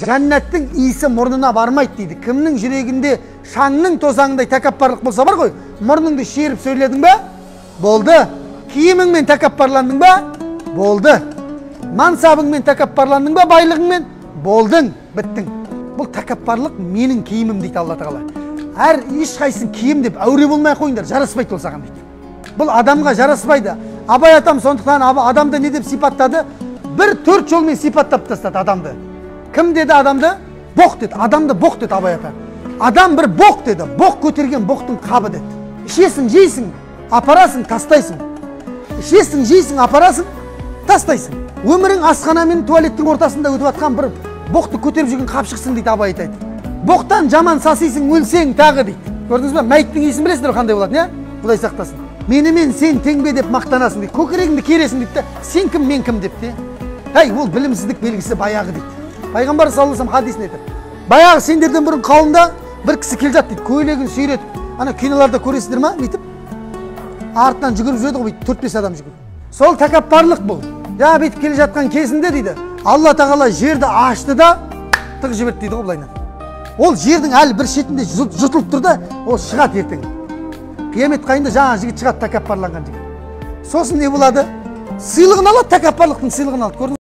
Жәннаттың иісі мұрнына бармайды дейді. Кімнің жүрегінде шаңның тозаңдай тәкаппарлық болса бар ғой, мұрныңды шеріп сөйледің бе? Болды. Киіміңмен тәкаппарландың ба? Болды. Мансабыңмен тәкаппарландың ба? Байлығыңмен? Болдың, біттің. Бұл тәкаппарлық менің киімім дейді Алла Тағала. Әр ешқайсың киім деп әуре болмай қойыңдар, жараспайды ол саған дейді. Бұл адамға жараспайды. Абай атам сондықтан адамды не деп сипаттады? Bir 4 жолмен сипаттап тастады адамды. Кім деді адамды? Боқ деді. Адамды боқ деді Абай ата. Адам бір боқ деді. Боқ көтерген боқтың қабы деді. Ішесің, жейсің, апарасың, тастайсың. Ішесің, жейсің, апарасың, тастайсың. Өмірің асхана мен туалеттің ортасында өтіп жатқан бір боқты көтеріп жүрген қапшықсың дейді Абай айтады. Боқтан жаман сасисың, өлсең тағы дейді. Көрдіңіз бе? Мәйттің иісін білесіңдер қандай болады, не? Құдай сақтасын. Менімен сен тең бе деп мақтанасың дейді. Көкірегіңді кересің дейді. Сен кім, мен кім деп те. Әй, ол білімсіздік белгісі баяғы дейді. Пайғамбар саллаллаху алейхи хадисін айтады. Баяғы сендерден бұрын қауымда бір кісі келе жатты дейді. Көйлегін сүйретіп, ана киноларда көресіздер ма? Бүйтіп артынан жүгіріп жүреді ғой, 4-5 адам жүгіріп. Сол тәкаппарлық бұл. Ja бүйтіп келе жатқан кезінде дейді, Алла Тағала жерді ашты да тығып жіберді дейді ғой былайынан. Ол жердің әлі бір шетінде жұтылып тұр да, ол шығады ертең. Қиямет қайында жаңа жігіт шығады, тәкаппарланған жігіт. Сосын не болады? Сыйлығын алады, тәкаппарлықтың сыйлығын алады.